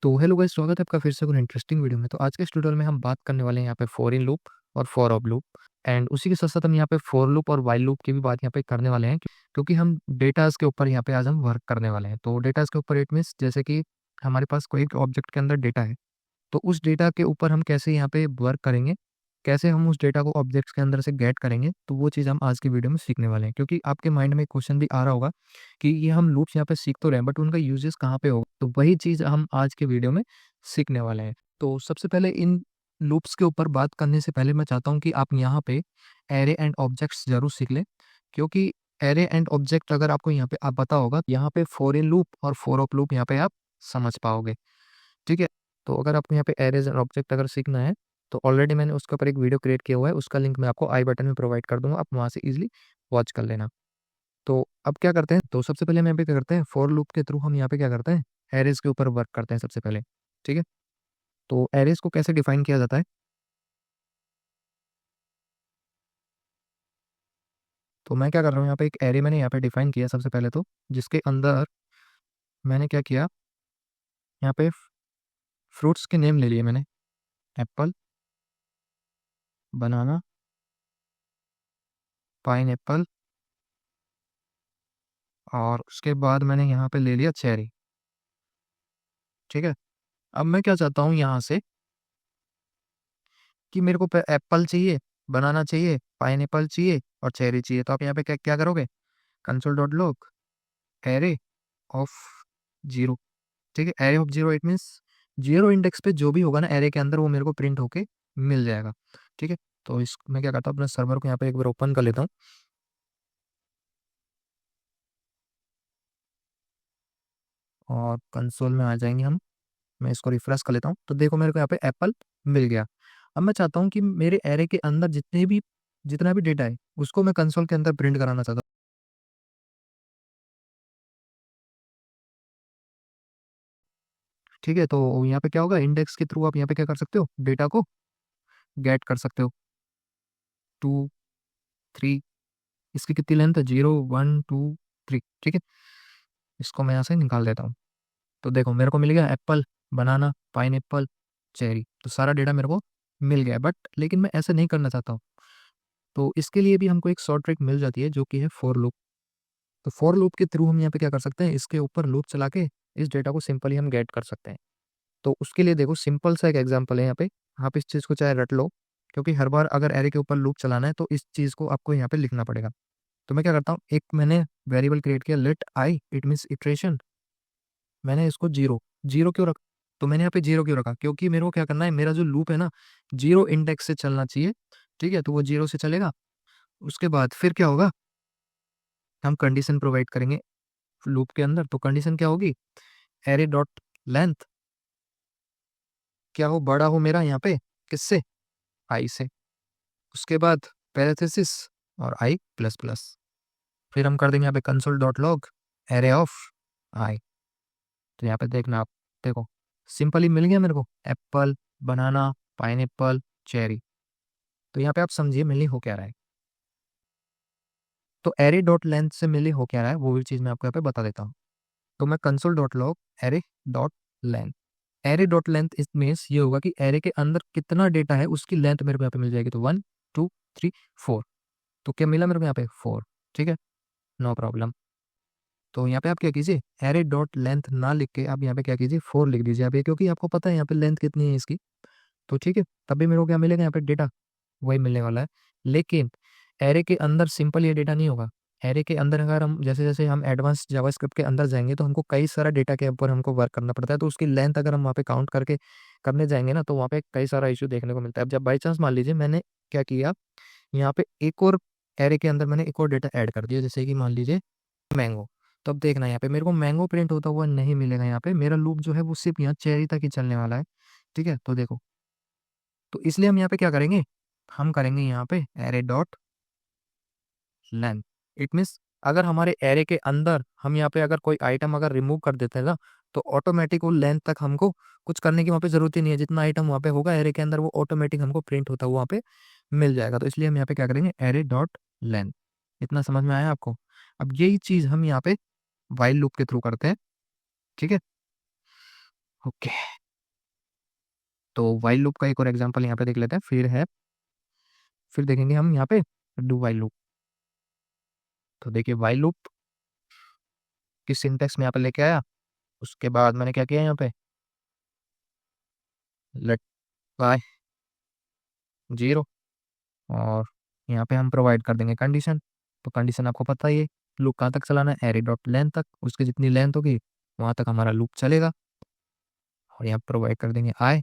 तो hello guys, स्वागत है आपका फिर से कोई इंटरेस्टिंग वीडियो में। तो आज के इस ट्यूटोरियल में हम बात करने वाले हैं यहाँ पे फॉर इन लूप और फॉर ऑफ लूप। एंड उसी के साथ साथ हम यहाँ पे फॉर लूप और वाइल लूप की भी बात यहाँ पे करने वाले हैं, क्योंकि हम डेटाज के ऊपर यहाँ पे आज हम वर्क करने वाले हैं। तो डेटाज के ऊपर इट मीन्स जैसे कि हमारे पास कोई एक ऑब्जेक्ट के अंदर डेटा है, तो उस डेटा के ऊपर हम कैसे यहाँ पे वर्क करेंगे, कैसे हम उस डेटा को ऑब्जेक्ट्स के अंदर से गेट करेंगे, तो वो चीज़ हम आज की वीडियो में सीखने वाले हैं। क्योंकि आपके माइंड में एक क्वेश्चन भी आ रहा होगा कि ये हम लूप्स यहाँ पे सीख तो रहे हैं, बट उनका यूजेस कहाँ पे होगा, तो वही चीज़ हम आज के वीडियो में सीखने वाले हैं। तो सबसे पहले इन लूप्स के ऊपर बात करने से पहले मैं चाहता हूँ कि आप यहाँ पे एरे एंड ऑब्जेक्ट्स जरूर सीख लें, क्योंकि एरे एंड ऑब्जेक्ट अगर आपको यहाँ पे आप पता होगा, यहाँ पे फॉर इन लूप और फॉर ऑफ लूप यहाँ पे आप समझ पाओगे। ठीक है। तो अगर आपको यहाँ पे एरेज एंड ऑब्जेक्ट अगर सीखना है, तो ऑलरेडी मैंने उसके ऊपर एक वीडियो क्रिएट किया हुआ है, उसका लिंक मैं आपको आई बटन में प्रोवाइड कर दूंगा, आप वहाँ से इजीली वॉच कर लेना। तो अब क्या करते हैं, तो सबसे पहले हम यहाँ पे क्या करते हैं, फॉर लूप के थ्रू हम यहाँ पे क्या करते हैं, एरेज के ऊपर वर्क करते हैं सबसे पहले। ठीक है। तो एरेज को कैसे डिफाइन किया जाता है, तो मैं क्या कर रहा हूँ, यहाँ पे एक एरे मैंने यहाँ पे डिफाइन किया सबसे पहले, तो जिसके अंदर मैंने क्या किया, यहाँ पे फ्रूट्स के नेम ले लिए मैंने, एप्पल, बनाना, पाइन एप्पल, और उसके बाद मैंने यहाँ पे ले लिया चेरी। ठीक है। अब मैं क्या चाहता हूँ यहाँ से कि मेरे को एप्पल चाहिए, बनाना चाहिए, पाइन एप्पल चाहिए और चेरी चाहिए। तो आप यहाँ पे क्या क्या करोगे, console dot log array of zero. ठीक है। Array of zero it means zero index पे जो भी होगा ना एरे के अंदर, वो मेरे को प्रिंट होके मिल जाएगा। ठीक है। तो इस मैं क्या करता हूँ, अपने सर्वर को यहाँ पे एक बार ओपन कर लेता हूँ और कंसोल में आ जाएंगे हम। मैं इसको रिफ्रेश कर लेता हूँ, तो देखो मेरे को यहाँ पे एप्पल मिल गया। अब मैं चाहता हूँ कि मेरे एरे के अंदर जितना भी डेटा है उसको मैं कंसोल के अंदर प्रिंट कराना चाहता हूँ। ठीक है। तो यहाँ पे क्या होगा, इंडेक्स के थ्रू आप यहाँ पे क्या कर सकते हो, डेटा को गेट कर सकते हो। 2 3, इसकी कितनी लेंथ है, 0 1 2 3। ठीक है। इसको मैं यहाँ से निकाल देता हूँ। तो देखो मेरे को मिल गया एप्पल, बनाना, पाइन एप्पल, चेरी, तो सारा डेटा मेरे को मिल गया। बट लेकिन मैं ऐसे नहीं करना चाहता हूँ, तो इसके लिए भी हमको एक शॉर्ट ट्रिक मिल जाती है, जो कि है फॉर लूप। तो फॉर लूप के थ्रू हम यहाँ पे क्या कर सकते हैं, इसके ऊपर लूप चला के इस डेटा को सिंपली हम गेट कर सकते हैं। तो उसके लिए देखो सिंपल सा एक एग्जांपल है यहाँ पे, आप इस चीज़ को चाहे रट लो, क्योंकि हर बार अगर एरे के ऊपर लूप चलाना है तो इस चीज़ को आपको यहाँ पे लिखना पड़ेगा। तो मैं क्या करता हूँ, एक मैंने वेरिएबल क्रिएट किया, let I it means iteration. मैंने इसको जीरो, जीरो क्यों रखा, तो मैंने यहाँ पे जीरो क्यों रखा, क्योंकि मेरे को क्या करना है, मेरा जो लूप है ना जीरो इंडेक्स से चलना चाहिए। ठीक है। तो वो जीरो से चलेगा। उसके बाद फिर क्या होगा, हम कंडीशन प्रोवाइड करेंगे लूप के अंदर। तो कंडीशन क्या होगी, एरे डॉट लेंथ क्या हो, बड़ा हो मेरा यहाँ पे किससे, आई से। उसके बाद पैरेंथेसिस और आई प्लस प्लस। फिर हम कर देंगे यहाँ पे console dot log array of i. तो यहाँ पे देखना आप, देखो सिंपली मिल गया मेरे को एप्पल, बनाना, पाइन एप्पल, चेरी। तो यहाँ पे आप समझिए मिली हो क्या रहा है। तो एरे डॉट लेंथ से मिली हो क्या रहा है, वो भी चीज़ मैं आपको यहाँ पे बता देता हूँ। तो मैं console dot log array dot length, array dot length इस मीन्स ये होगा कि एरे के अंदर कितना डेटा है उसकी लेंथ मेरे को यहाँ पे मिल जाएगी। तो 1 2 3 4, तो क्या मिला मेरे को यहाँ पे 4। ठीक है। No problem. तो यहाँ पे आप क्या कीजिए, एरे डॉट लेंथ ना लिख के आप यहाँ पे क्या कीजिए, 4 लिख दीजिए यहाँ पे, क्योंकि आपको पता है यहाँ पे लेंथ कितनी है इसकी। तो ठीक है, तब भी मेरे को क्या मिलेगा यहाँ पे, डेटा वही मिलने वाला है। लेकिन एरे के अंदर सिंपल ये डेटा नहीं होगा। एरे के अंदर अगर हम जैसे जैसे हम एडवांस जावास्क्रिप्ट के अंदर जाएंगे, तो हमको कई सारा डेटा के ऊपर हमको वर्क करना पड़ता है। तो उसकी लेंथ अगर हम वहाँ पे काउंट करके करने जाएंगे ना, तो वहाँ पे कई सारा इशू देखने को मिलता है। अब जब बाई चांस मान लीजिए मैंने क्या किया, यहाँ पे एक और एरे के अंदर मैंने एक और डेटा ऐड कर दिया, जैसे कि मान लीजिए मैंगो। तो अब देखना यहाँ पे मेरे को मैंगो प्रिंट होता हुआ नहीं मिलेगा, यहाँ पे मेरा लूप जो है वो सिर्फ यहाँ चेरी तक ही चलने वाला है। ठीक है। तो देखो, तो इसलिए हम यहाँ पे क्या करेंगे, हम करेंगे यहाँ पे array dot length. It means अगर हमारे एरे के अंदर हम यहाँ पे अगर कोई आइटम अगर रिमूव कर देते हैं ना, तो ऑटोमेटिक वो लेंथ तक हमको कुछ करने की वहाँ पे जरूरत ही नहीं है। जितना आइटम वहाँ पे होगा एरे के अंदर, वो ऑटोमेटिक हमको प्रिंट होता हुआ वहाँ पे मिल जाएगा। तो इसलिए हम यहाँ पे क्या करेंगे, एरे डॉट लेंथ। इतना समझ में आया आपको। अब यही चीज हम यहाँ पे वाइल लूप के थ्रू करते हैं। ठीक है। ओके। तो वाइल लूप का एक और एग्जांपल यहाँ पे देख लेते हैं, फिर देखेंगे हम यहाँ पे डू वाइल लूप। तो देखिए वाइल लूप की सिंटेक्स में यहाँ पे लेके आया, उसके बाद मैंने क्या किया यहाँ पे, लेट बाय 0, और यहाँ पे हम प्रोवाइड कर देंगे कंडीशन। तो कंडीशन आपको पता ही है, लूप कहाँ तक चलाना है, एरे डॉट लेंथ तक, उसकी जितनी लेंथ होगी वहाँ तक हमारा लूप चलेगा। और यहाँ प्रोवाइड कर देंगे आई,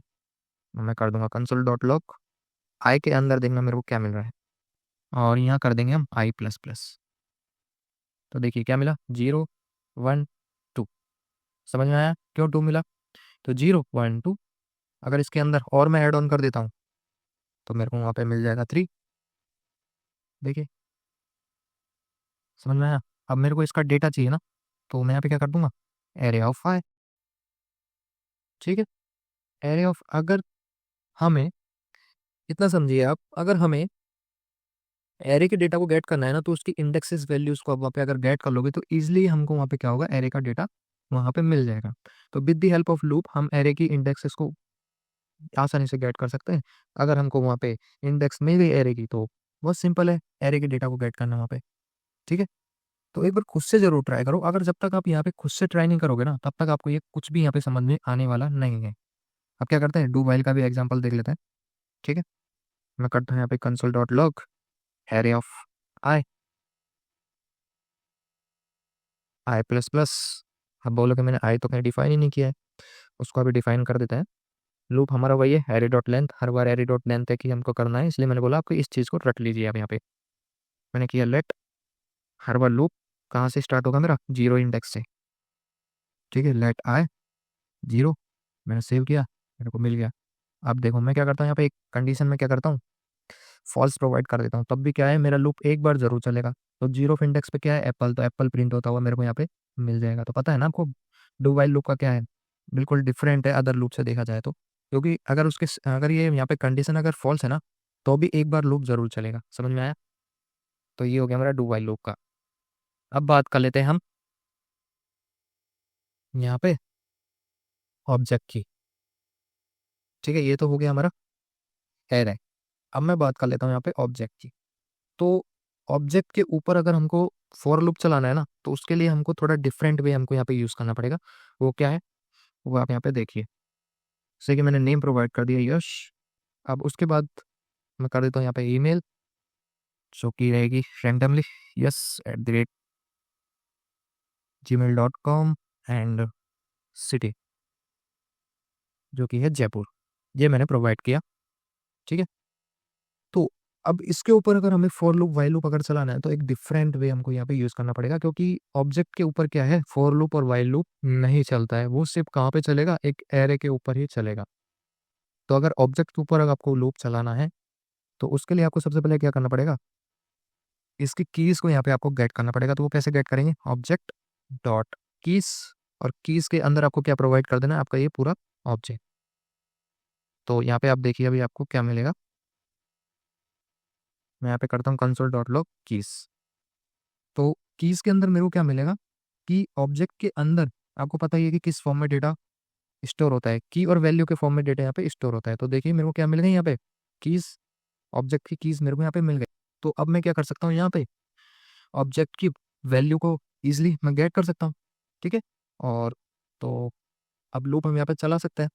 मैं कर दूंगा कंसोल डॉट लॉग, आई के अंदर देखना मेरे को क्या मिल रहा है, और यहाँ कर देंगे हम आई प्लस प्लस। तो देखिए क्या मिला, 0 1 2। समझ में आया क्यों 2 मिला? तो 0 1 2, अगर इसके अंदर और मैं ऐड ऑन कर देता हूँ तो मेरे को वहाँ पे मिल जाएगा 3। देखिए समझ में आया? अब मेरे को इसका डेटा चाहिए ना, तो मैं यहाँ पे क्या कर दूंगा, एरे ऑफ आई। ठीक है, एरे ऑफ, अगर हमें, इतना समझिए आप, अगर हमें एरे के डेटा को गेट करना है ना, तो उसकी इंडेक्सेस वैल्यूज को आप वहाँ पे अगर गेट कर लोगे तो इजिली हमको वहाँ पे क्या होगा, एरे का डेटा वहाँ पे मिल जाएगा। तो with the help of loop हम एरे की इंडेक्सेस को आसानी से गेट कर सकते हैं। अगर हमको वहाँ पे इंडेक्स मिल गई एरे की तो बहुत सिंपल है एरे के डेटा को गेट करना वहाँ पे। ठीक है, तो एक बार खुद से जरूर ट्राई करो, अगर जब तक आप यहाँ पे खुद से ट्राई नहीं करोगे ना, तब तक आपको ये कुछ भी यहाँ पे समझ में आने वाला नहीं है। अब क्या करते हैं, डू वाइल का भी एग्जाम्पल देख लेते हैं। ठीक है, मैं करता हूँ यहाँ पे console dot log array of I, I plus plus. अब बोलो कि मैंने आई तो कहीं डिफाइन ही नहीं किया है, उसको अभी डिफाइन कर देते हैं। लूप हमारा वही है, एरे डॉट लेंथ, हर बार एरे डॉट लेंथ तक ही हमको करना है, इसलिए मैंने बोला आपको इस चीज़ को रट लीजिए। आप यहाँ पे मैंने किया लेट, हर बार लूप कहाँ से स्टार्ट होगा, मेरा 0 इंडेक्स से। ठीक है, लेट आई 0, मैंने सेव किया, मेरे को मिल गया। अब देखो मैं क्या करता हूँ, यहाँ पे एक कंडीशन में क्या करता हूँ, फॉल्स प्रोवाइड कर देता हूँ, तब भी क्या है, मेरा लूप एक बार जरूर चलेगा। तो 0 ऑफ इंडेक्स पे क्या है, एप्पल, तो एप्पल प्रिंट होता हुआ मेरे को यहाँ पे मिल जाएगा। तो पता है ना आपको, डू वाइल लूप का क्या है, बिल्कुल डिफरेंट है अदर लूप से देखा जाए तो, क्योंकि अगर ये यहाँ पे कंडीशन अगर फॉल्स है ना, तो भी एक बार लूप जरूर चलेगा। समझ में आया? तो ये हो गया मेरा डू वाइल लूप का। अब बात कर लेते हैं हम यहाँ पे ऑब्जेक्ट की। ठीक है, ये तो हो गया हमारा एरे। अब मैं बात कर लेता हूँ यहाँ पे ऑब्जेक्ट की। तो ऑब्जेक्ट के ऊपर अगर हमको फॉर लूप चलाना है ना, तो उसके लिए हमको थोड़ा डिफरेंट वे हमको यहाँ पे यूज़ करना पड़ेगा। वो क्या है, वो आप यहाँ पे देखिए। जैसे कि मैंने नेम प्रोवाइड कर दिया यश, अब उसके बाद मैं कर देता हूँ यहाँ पे ईमेल, जो कि रहेगी रैंडमली yes@gmail.com, एंड सिटी जो कि है जयपुर, ये मैंने प्रोवाइड किया। ठीक है, तो अब इसके ऊपर अगर हमें फॉर लूप वाइल लूप अगर चलाना है, तो एक डिफरेंट वे हमको यहाँ पे यूज करना पड़ेगा, क्योंकि ऑब्जेक्ट के ऊपर क्या है, फॉर लूप और वाइल लूप नहीं चलता है। वो सिर्फ कहाँ पे चलेगा, एक एरे के ऊपर ही चलेगा। तो अगर ऑब्जेक्ट के ऊपर अगर आपको लूप चलाना है, तो उसके लिए आपको सबसे पहले क्या करना पड़ेगा, इसकी कीज को यहाँ पे आपको गेट करना पड़ेगा। तो वो कैसे गेट करेंगे, ऑब्जेक्ट डॉट कीज, और कीज के अंदर आपको क्या प्रोवाइड कर देना है, आपका ये पूरा ऑब्जेक्ट। तो यहाँ पे आप देखिए अभी आपको क्या मिलेगा, मैं यहाँ पे करता हूँ कंसोल डॉट लॉग कीज। तो कीज के अंदर मेरे को क्या मिलेगा, कि ऑब्जेक्ट के अंदर आपको पता ही है कि किस फॉर्म में डेटा स्टोर होता है, की और वैल्यू के फॉर्म में डेटा यहाँ पे स्टोर होता है। तो देखिए मेरे को क्या मिल गई यहाँ पे, कीज, ऑब्जेक्ट की कीज मेरे को यहाँ पे मिल गई। तो अब मैं क्या कर सकता हूँ, यहाँ पे ऑब्जेक्ट की वैल्यू को इजिली मैं गेट कर सकता हूँ। ठीक है, और तो अब लूप हम यहाँ पे चला सकते हैं।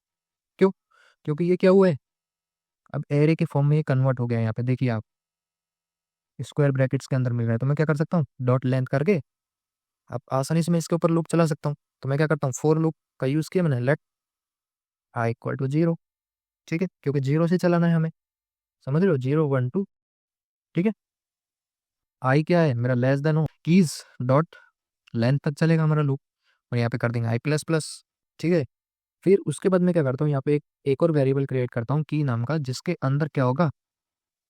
क्यों? क्योंकि ये क्या हुआ है, अब एरे के फॉर्म में ये कन्वर्ट हो गया है। यहाँ पे देखिए आप, स्क्वायर ब्रैकेट्स के अंदर मिल रहा है। तो मैं क्या कर सकता हूँ, डॉट लेंथ करके अब आसानी से मैं इसके ऊपर लूप चला सकता हूँ। तो मैं क्या करता हूँ, फोर लूप का यूज़ किया मैंने, लेट आई इक्वल टू 0। ठीक है, क्योंकि 0 से चलाना है हमें, समझ रहे हो, 0 1 2। ठीक है, आई क्या है मेरा, लेस देन हो, कीज डॉट लेंथ तक चलेगा हमारा लूप, और यहाँ पे कर देंगे आई प्लस प्लस। ठीक है, फिर उसके बाद मैं क्या करता हूँ, यहाँ पे एक और वेरिएबल क्रिएट करता हूँ की नाम का, जिसके अंदर क्या होगा,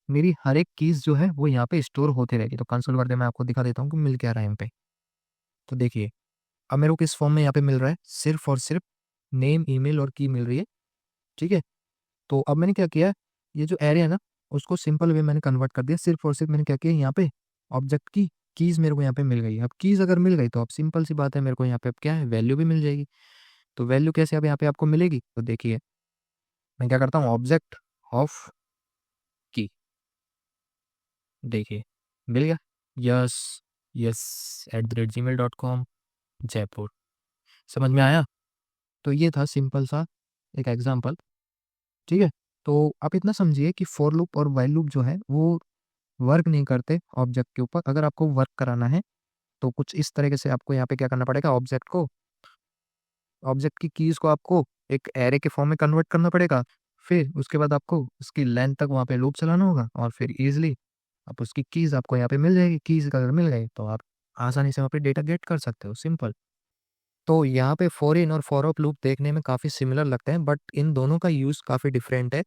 मेरी हर एक कीज जो है वो यहाँ पे स्टोर होती रहेगी। तो कंसोल वर्ड में मैं आपको दिखा देता हूँ कि मिल क्या रहा है यहाँ पे। तो देखिए अब मेरे को किस फॉर्म में यहाँ पे मिल रहा है, सिर्फ और सिर्फ नेम, ईमेल और की मिल रही है। ठीक है, तो अब मैंने क्या किया, ये जो एरे है ना, उसको सिंपल वे मैंने कन्वर्ट कर दिया। सिर्फ और सिर्फ मैंने क्या किया, यहाँ पे ऑब्जेक्ट की कीज मेरे को यहाँ पे मिल गई। अब कीज अगर मिल गई तो अब सिंपल सी बात है, मेरे को यहाँ पे अब क्या है, वैल्यू भी मिल जाएगी। तो वैल्यू कैसे अब यहाँ पे आपको मिलेगी, तो देखिए मैं क्या करता हूँ, ऑब्जेक्ट ऑफ की, देखिए मिल गया, यस यस @gmail.com जयपुर। समझ में आया? तो ये था सिंपल सा एक एग्जांपल। ठीक है, तो आप इतना समझिए कि फॉर लूप और वाइल लूप जो है वो वर्क नहीं करते ऑब्जेक्ट के ऊपर। अगर आपको वर्क कराना है तो कुछ इस तरीके से आपको यहाँ पे क्या करना पड़ेगा, ऑब्जेक्ट की कीज को आपको एक एरे के फॉर्म में कन्वर्ट करना पड़ेगा। फिर उसके बाद आपको उसकी लेंथ तक वहाँ पे लूप चलाना होगा और फिर इजिली आप उसकी कीज आपको यहाँ पे मिल जाएगी। कीज अगर मिल गई तो आप आसानी से वहाँ पे डेटा गेट कर सकते हो, सिंपल। तो यहाँ पे फॉर इन और फॉर ऑफ लूप देखने में काफ़ी सिमिलर लगते हैं, बट इन दोनों का यूज़ काफ़ी डिफरेंट है।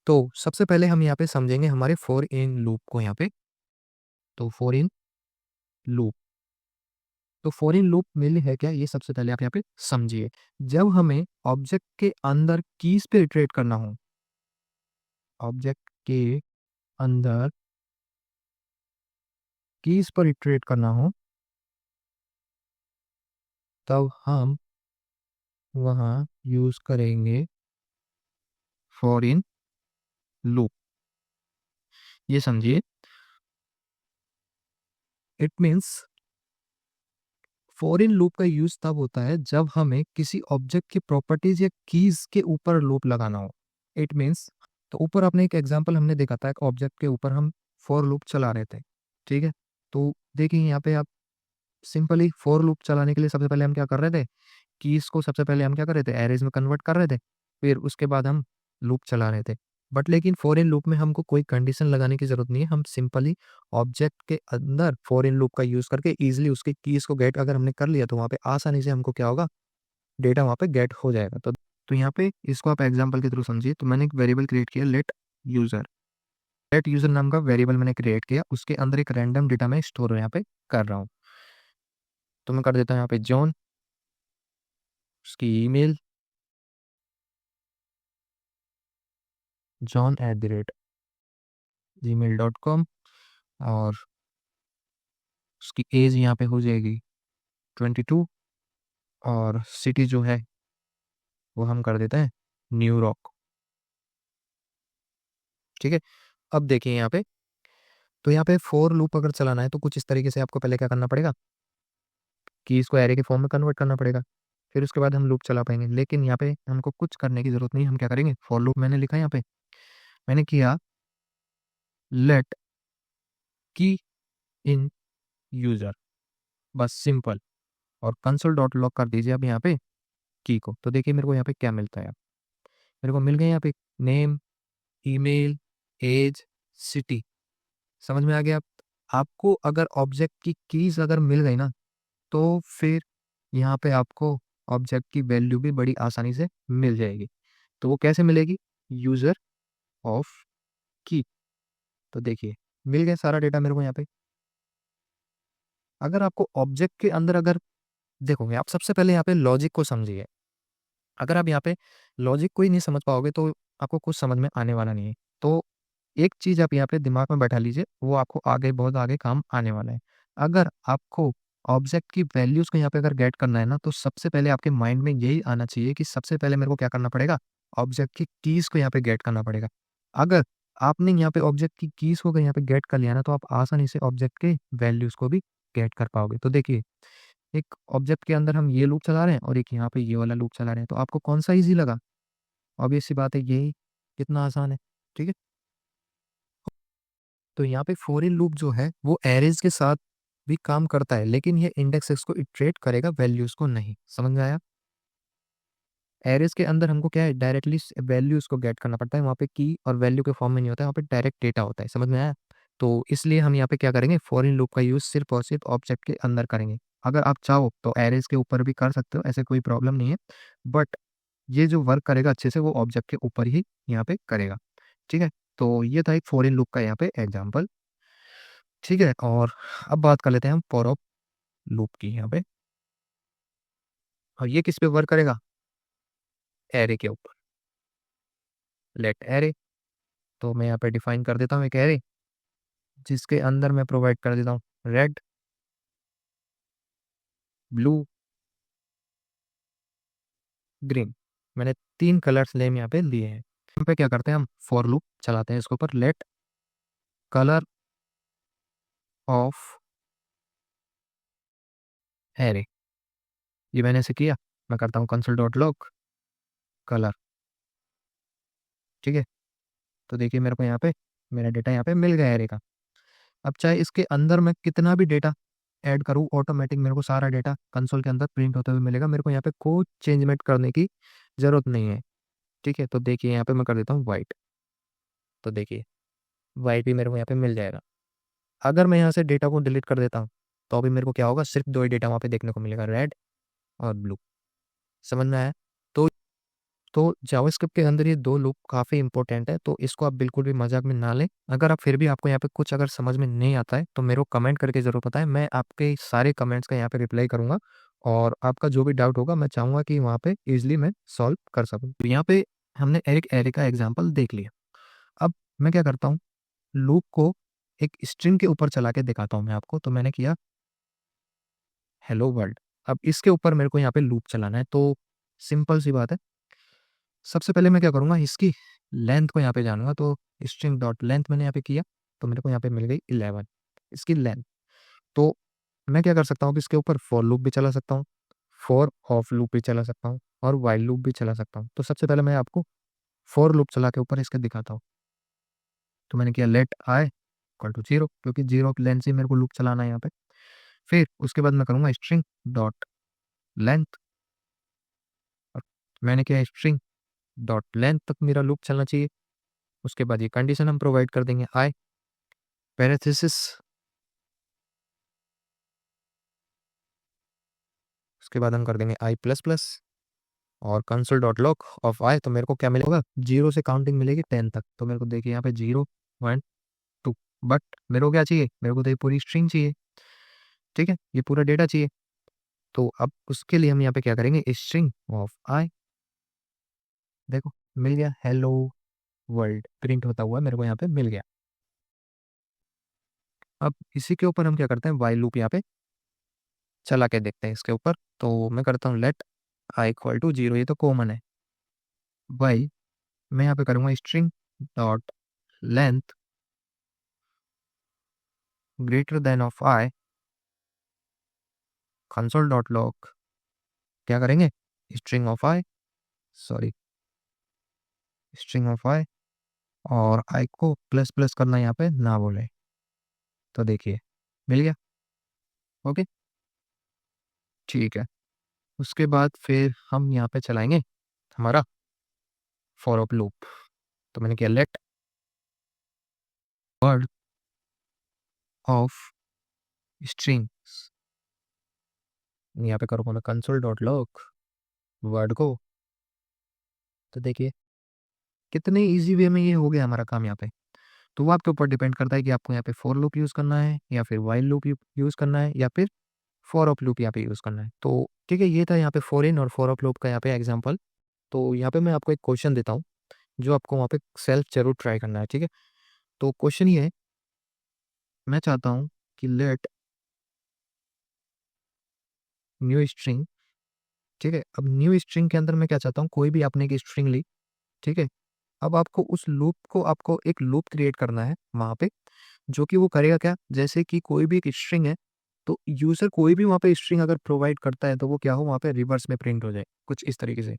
तो सबसे पहले हम यहाँ पे समझेंगे हमारे फॉर इन लूप को यहाँ पे। तो फॉर इन लूप, तो फॉर इन लूप मेनली है क्या, ये सबसे पहले आप यहाँ पे समझिए। जब हमें ऑब्जेक्ट के अंदर कीज पे इटरेट करना हो, ऑब्जेक्ट के अंदर कीज पर इटरेट करना हो, तब हम वहाँ यूज करेंगे फॉर इन लूप। ये समझिए, it means for in loop का यूज तब होता है जब हमें किसी ऑब्जेक्ट की प्रॉपर्टीज या कीज के ऊपर लूप लगाना हो। इट मीन्स, तो ऊपर आपने एक एग्जांपल हमने देखा था, एक ऑब्जेक्ट के ऊपर हम फॉर लूप चला रहे थे। ठीक है, तो देखिए यहाँ पे आप सिंपली फॉर लूप चलाने के लिए सबसे पहले हम क्या कर रहे थे, कीज को सबसे पहले हम क्या कर रहे थे, एरेज में कन्वर्ट कर रहे थे। फिर उसके बाद हम लूप चला रहे थे। बट लेकिन फॉर इन लूप में हमको कोई कंडीशन लगाने की जरूरत नहीं है। हम सिंपली ऑब्जेक्ट के अंदर फॉर इन लूप का यूज करके इजीली उसके कीज को गेट अगर हमने कर लिया तो वहाँ पे आसानी से हमको क्या होगा, डेटा वहाँ पे गेट हो जाएगा। तो यहाँ पे इसको आप एग्जाम्पल के थ्रू समझिए। तो मैंने एक वेरिएबल क्रिएट किया, यूजर लेट यूजर नाम का वेरिएबल मैंने क्रिएट किया। उसके अंदर एक रैंडम डेटा मैं स्टोर यहाँ पे कर रहा हूँ। तो मैं कर देता हूँ यहाँ पे जॉन, उसकी ईमेल john@gmail.com, और उसकी एज यहाँ पे हो जाएगी 22, और सिटी जो है वो हम कर देते हैं न्यू रॉक। ठीक है, अब देखिए यहाँ पे, तो यहाँ पे फोर लूप अगर चलाना है तो कुछ इस तरीके से आपको पहले क्या करना पड़ेगा कि इसको एरे के फॉर्म में कन्वर्ट करना पड़ेगा। फिर उसके बाद हम लूप चला पाएंगे। लेकिन यहाँ पे हमको कुछ करने की जरूरत नहीं। हम क्या करेंगे, फॉर लूप मैंने लिखा यहाँ पे, मैंने किया लेट की इन यूजर, बस सिंपल। और कंसोल डॉट लॉग कर दीजिए अब यहाँ पे की को। तो देखिए मेरे को यहाँ पे क्या मिलता है, मेरे को मिल गया यहाँ पे नेम, ईमेल, एज, सिटी। समझ में आ गया? आपको अगर ऑब्जेक्ट की कीज अगर मिल गई ना, तो फिर यहाँ पे आपको ऑब्जेक्ट की वैल्यू भी बड़ी आसानी से मिल जाएगी। तो वो कैसे मिलेगी, यूजर ऑफ की। तो देखिए मिल गया सारा डेटा मेरे को यहाँ पे। अगर आपको ऑब्जेक्ट के अंदर अगर देखो, आप सबसे पहले यहाँ पे लॉजिक को समझिए। अगर आप यहाँ पे लॉजिक को ही नहीं समझ पाओगे तो आपको कुछ समझ में आने वाला नहीं है। तो एक चीज आप यहाँ पे दिमाग में बैठा लीजिए, वो आपको आगे बहुत आगे काम आने वाला है। अगर आपको ऑब्जेक्ट की वैल्यूज को यहाँ पे अगर गेट करना है ना, तो सबसे पहले आपके माइंड में यही आना चाहिए कि सबसे पहले मेरे को क्या करना पड़ेगा, ऑब्जेक्ट की कीज को यहाँ पे गेट करना पड़ेगा। अगर आपने यहाँ पे ऑब्जेक्ट की कीज को अगर यहाँ पे गेट कर लिया ना, तो आप आसानी से ऑब्जेक्ट के वैल्यूज को भी गेट कर पाओगे। तो देखिए, एक ऑब्जेक्ट के अंदर हम ये लूप चला रहे हैं और एक यहाँ पे ये वाला लूप चला रहे हैं, तो आपको कौन सा इजी लगा? ऑब्वियस सी बात है यही, कितना आसान है। ठीक है, तो यहाँ पे फॉर इन लूप जो है वो एरेज के साथ भी काम करता है, लेकिन ये इंडेक्स एक्स को इटरेट करेगा, वैल्यूज को नहीं। समझ में आया? एरेज के अंदर हमको क्या है, डायरेक्टली वैल्यूज को गेट करना पड़ता है। वहाँ पे की और वैल्यू के फॉर्म में नहीं होता है, वहाँ पे डायरेक्ट डेटा होता है। समझ में आया? तो इसलिए हम यहाँ पे क्या करेंगे, फॉर इन लूप का यूज सिर्फ और सिर्फ ऑब्जेक्ट के अंदर करेंगे। अगर आप चाहो तो एरेज के ऊपर भी कर सकते हो, ऐसे कोई प्रॉब्लम नहीं है। बट ये जो वर्क करेगा अच्छे से वो ऑब्जेक्ट के ऊपर ही यहाँ पे करेगा। ठीक है, तो ये था एक फॉर इन लूप का यहाँ पे एग्जाम्पल। ठीक है, और अब बात कर लेते हैं हम फॉर ऑफ लूप की यहाँ पे। और ये किस पे वर्क करेगा, एरे के ऊपर। लेट एरे, तो मैं यहाँ पे डिफाइन कर देता हूँ एक एरे, जिसके अंदर मैं प्रोवाइड कर देता हूँ रेड, ब्लू, ग्रीन। मैंने तीन कलर्स नेम यहाँ पे लिए हैं। यहाँ पे क्या करते हैं हम, फॉर लूप चलाते हैं इसके ऊपर, लेट कलर ऑफ एरे, ये मैंने ऐसे किया। मैं करता हूँ कंसोल डॉट लॉग कलर, ठीक है। तो देखिए मेरे को यहाँ पे मेरा डेटा यहाँ पे मिल गया एरे का। अब चाहे इसके अंदर मैं कितना भी डेटा ऐड करूँ, ऑटोमेटिक मेरे को सारा डेटा कंसोल के अंदर प्रिंट होते हुए मिलेगा। मेरे को यहाँ पे कोई चेंजमेंट करने की जरूरत नहीं है, ठीक है। तो देखिए यहाँ पे मैं कर देता हूँ वाइट, तो देखिए वाइट भी मेरे को यहाँ पे मिल जाएगा। अगर मैं यहाँ से डेटा को डिलीट कर देता हूँ तो अभी मेरे को क्या होगा, सिर्फ दो ही डेटा वहाँ पे देखने को मिलेगा, रेड और ब्लू। समझ में आया? तो जावास्क्रिप्ट के अंदर ये दो लूप काफ़ी इंपॉर्टेंट है, तो इसको आप बिल्कुल भी मजाक में ना लें। अगर आप फिर भी आपको यहाँ पे कुछ अगर समझ में नहीं आता है तो मेरे को कमेंट करके ज़रूर बताएं, मैं आपके सारे कमेंट्स का यहाँ पे रिप्लाई करूँगा। और आपका जो भी डाउट होगा मैं चाहूँगा कि वहाँ पे इजिली मैं सॉल्व कर सकूँ। तो यहाँ पे हमने एक एरे का एग्जाम्पल देख लिया। अब मैं क्या करता हूँ, लूप को एक स्ट्रिंग के ऊपर चला के दिखाता हूँ मैं आपको। तो मैंने किया हेलो वर्ल्ड। अब इसके ऊपर मेरे को यहाँ पे लूप चलाना है, तो सिंपल सी बात है। सबसे पहले मैं क्या करूँगा, इसकी लेंथ को यहाँ पे जानूंगा। तो स्ट्रिंग डॉट लेंथ मैंने यहाँ पे किया, तो मेरे को यहाँ पे मिल गई 11 इसकी लेंथ। तो मैं क्या कर सकता हूँ कि इसके ऊपर फॉर लूप भी चला सकता हूँ, फॉर ऑफ लूप भी चला सकता हूँ, और वाइल लूप भी चला सकता हूँ। तो सबसे पहले मैं आपको फॉर लूप चला के ऊपर इसके दिखाता हूँ। तो मैंने किया लेट आई इक्वल टू 0, क्योंकि 0 लेंथ से मेरे को लूप चलाना है यहाँ पे। फिर उसके बाद मैं करूँगा स्ट्रिंग डॉट लेंथ, और मैंने किया स्ट्रिंग डॉट लेंथ तक मेरा लूप चलना चाहिए। उसके बाद ये कंडीशन हम प्रोवाइड कर देंगे आई पैरेंथेसिस, उसके बाद हम कर देंगे आई प्लस प्लस, और console dot log of i. तो मेरे को क्या मिलेगा, 0 से काउंटिंग मिलेगी 10 तक। तो मेरे को देखिए यहाँ पे 0 1 2, बट मेरे को क्या चाहिए, मेरे को तो ये पूरी स्ट्रिंग चाहिए, ठीक है, ये पूरा डेटा चाहिए। तो अब उसके लिए हम यहाँ पे क्या करेंगे, स्ट्रिंग ऑफ आई, देखो मिल गया, हेलो वर्ल्ड प्रिंट होता हुआ मेरे को यहाँ पे मिल गया। अब इसी के ऊपर हम क्या करते हैं, वाइल लूप यहाँ पे चला के देखते हैं इसके ऊपर। तो मैं करता हूँ लेट आई इक्वल टू 0, ये तो कॉमन है। वाई मैं यहाँ पे करूँगा string dot length greater than of i, console dot log क्या करेंगे, string of i, sorry string of i, और आई को प्लस प्लस करना यहाँ पे ना बोले। तो देखिए मिल गया, ओके, ठीक है। उसके बाद फिर हम यहाँ पे चलाएंगे हमारा फॉर ऑफ लूप। तो मैंने किया लेट वर्ड ऑफ स्ट्रिंग, यहाँ पे करूँगा मैं कंसोल डॉट लॉग वर्ड को। तो देखिए कितने इजी वे में ये हो गया हमारा काम यहाँ पे। तो वो आपके ऊपर डिपेंड करता है कि आपको यहाँ पे फॉर लूप यूज़ करना है, या फिर वाइल लूप यूज़ करना है, या फिर फॉर ऑफ लूप यहाँ पे यूज़ करना है। तो ठीक है, ये था यहाँ पे फॉर इन और फॉर ऑफ लूप का यहाँ पे एग्जाम्पल। तो यहाँ पे मैं आपको एक क्वेश्चन देता हूँ जो आपको वहाँ पे सेल्फ जरूर ट्राई करना है, ठीक है। तो क्वेश्चन ये है, मैं चाहता हूँ कि लेट न्यू स्ट्रिंग, ठीक है। अब न्यू स्ट्रिंग के अंदर मैं क्या चाहता हूँ, कोई भी आपने एक स्ट्रिंग ली, ठीक है। अब आपको उस लूप को, आपको एक लूप क्रिएट करना है वहाँ पे, जो कि वो करेगा क्या, जैसे कि कोई भी एक स्ट्रिंग है, तो यूजर कोई भी वहाँ पे स्ट्रिंग अगर प्रोवाइड करता है तो वो क्या हो, वहाँ पे रिवर्स में प्रिंट हो जाए कुछ इस तरीके से।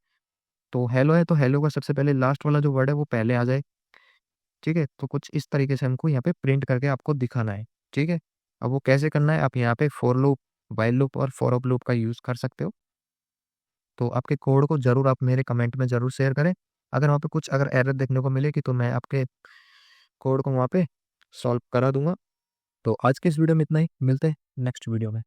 तो हेलो है तो हेलो का सबसे पहले लास्ट वाला जो वर्ड है वो पहले आ जाए, ठीक है। तो कुछ इस तरीके से हमको यहाँ पे प्रिंट करके आपको दिखाना है, ठीक है। अब वो कैसे करना है, आप यहाँ पे फॉर लूप, वाइल लूप और फॉर ऑफ लूप का यूज कर सकते हो। तो आपके कोड को जरूर आप मेरे कमेंट में जरूर शेयर करें। अगर वहाँ पे कुछ अगर एरर देखने को मिलेगी तो मैं आपके कोड को वहाँ पे सॉल्व करा दूंगा। तो आज के इस वीडियो में इतना ही, मिलते हैं नेक्स्ट वीडियो में।